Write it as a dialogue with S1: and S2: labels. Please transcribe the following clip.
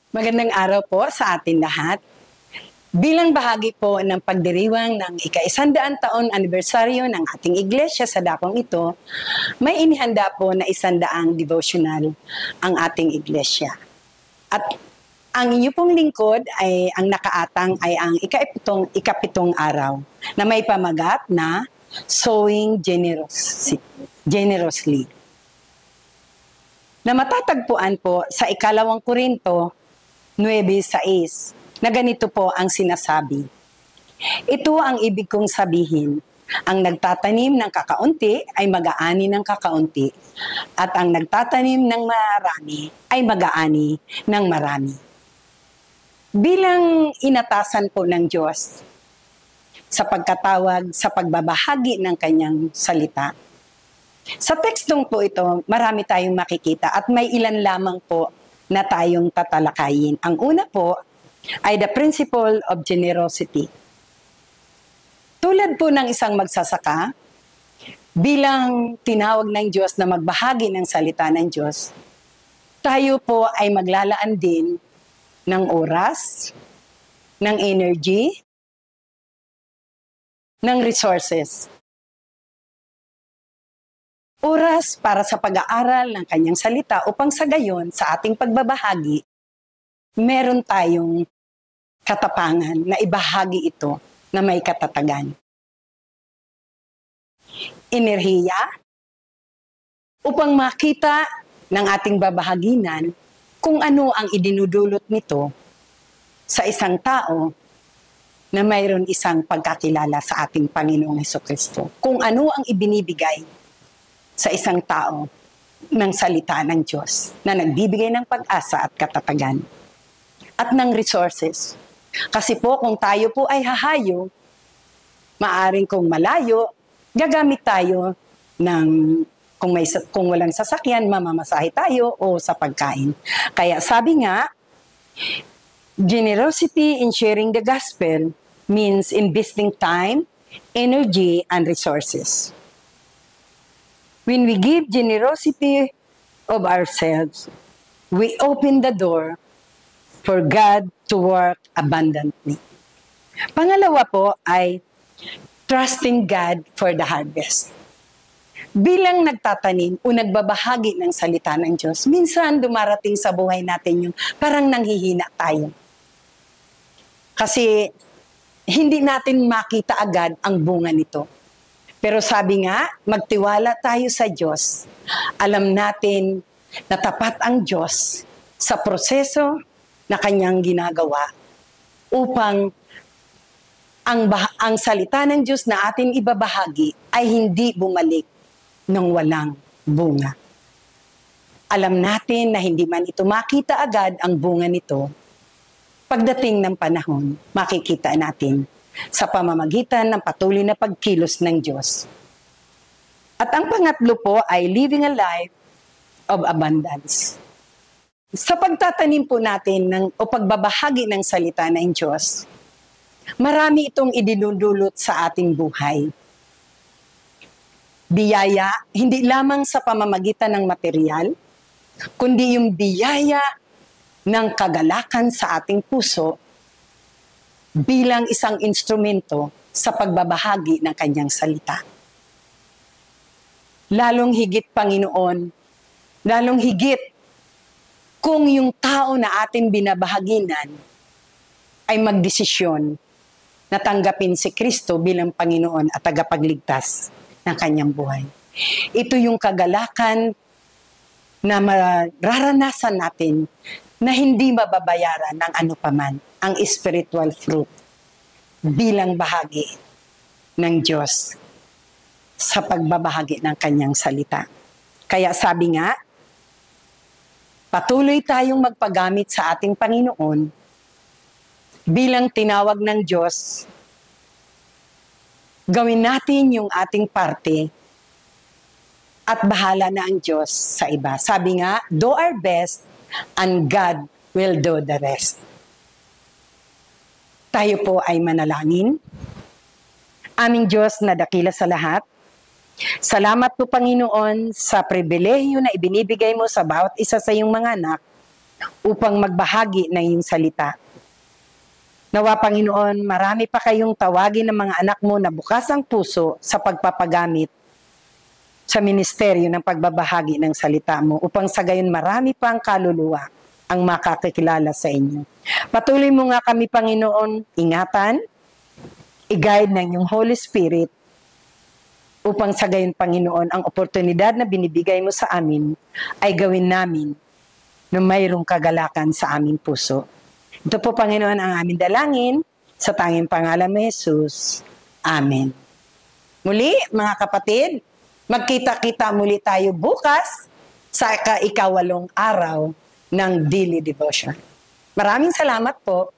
S1: Magandang araw po sa atin lahat. Bilang bahagi po ng pagdiriwang ng ika-100 taon anibersaryo ng ating iglesia sa dakong ito, may inihanda po na 100 devotional ang ating iglesia. At ang inyo pong lingkod ay ang nakaatang ay ang ikapitong araw na may pamagat na Sowing Generously. Na matatagpuan po sa 2 Korinto 9:6 na ganito po ang sinasabi. Ito ang ibig kong sabihin, ang nagtatanim ng kakaunti ay mag-aani ng kakaunti, at ang nagtatanim ng marami ay mag-aani ng marami. Bilang inatasan po ng Diyos sa pagkatawag sa pagbabahagi ng kanyang salita, sa tekstong po ito, marami tayong makikita at may ilan lamang po na tayong tatalakayin. Ang una po ay the principle of generosity. Tulad po ng isang magsasaka, bilang tinawag ng Diyos na magbahagi ng salita ng Diyos, tayo po ay maglalaan din ng oras, ng energy, ng resources. Oras para sa pag-aaral ng kanyang salita upang sa gayon sa ating pagbabahagi, meron tayong katapangan na ibahagi ito na may katatagan. Enerhiya upang makita ng ating babahaginan kung ano ang idinudulot nito sa isang tao na mayroon isang pagkakilala sa ating Panginoong Hesukristo. Kung ano ang ibinibigay sa isang tao ng salita ng Diyos na nagbibigay ng pag-asa at katatagan at ng resources. Kasi po kung tayo po ay hahayo, maaring kung malayo, gagamit tayo ng kung walang sasakyan, mamamasahe tayo o sa pagkain. Kaya sabi nga, generosity in sharing the gospel means investing time, energy, and resources. When we give generosity of ourselves, we open the door for God to work abundantly. Pangalawa po ay trusting God for the harvest. Bilang nagtatanim o nagbabahagi ng salita ng Diyos, minsan dumarating sa buhay natin yung parang nanghihina tayo. Kasi hindi natin makita agad ang bunga nito. Pero sabi nga, magtiwala tayo sa Diyos. Alam natin na tapat ang Diyos sa proseso na kanyang ginagawa upang ang salita ng Diyos na ating ibabahagi ay hindi bumalik ng walang bunga. Alam natin na hindi man ito makita agad ang bunga nito, pagdating ng panahon, makikita natin sa pamamagitan ng patuloy na pagkilos ng Diyos. At ang pangatlo po ay living a life of abundance. Sa pagtatanim po natin o pagbabahagi ng salita ng Diyos, marami itong idinudulot sa ating buhay. Biyaya, hindi lamang sa pamamagitan ng material, kundi yung biyaya ng kagalakan sa ating puso bilang isang instrumento sa pagbabahagi ng kanyang salita. Lalong higit, Panginoon, lalong higit kung yung tao na ating binabahaginan ay magdesisyon na tanggapin si Kristo bilang Panginoon at tagapagligtas ng kanyang buhay. Ito yung kagalakan na mararanasan natin na hindi mababayaran ng anupaman ang spiritual fruit bilang bahagi ng Diyos sa pagbabahagi ng kanyang salita. Kaya sabi nga, patuloy tayong magpagamit sa ating Panginoon bilang tinawag ng Diyos. Gawin natin yung ating parte at bahala na ang Diyos sa iba. Sabi nga, do our best and God will do the rest. Tayo po ay manalangin. Aming Diyos na dakila sa lahat, salamat po Panginoon sa pribilehiyo na ibinibigay mo sa bawat isa sa iyong mga anak upang magbahagi ng iyong salita. Nawa, Panginoon, marami pa kayong tawagin ng mga anak mo na bukas ang puso sa pagpapagamit sa ministeryo ng pagbabahagi ng salita mo upang sa gayon marami pa ang kaluluwa ang makakakilala sa inyo. Patuloy mo nga kami, Panginoon, ingatan, i-guide ng iyong Holy Spirit upang sa gayon, Panginoon, ang oportunidad na binibigay mo sa amin ay gawin namin na mayroong kagalakan sa aming puso. Ito po, Panginoon, ang aming dalangin sa tanging pangalan ni Jesus. Amen. Muli, mga kapatid, magkita-kita muli tayo bukas sa ika-8 araw ng Daily Devotion. Maraming salamat po.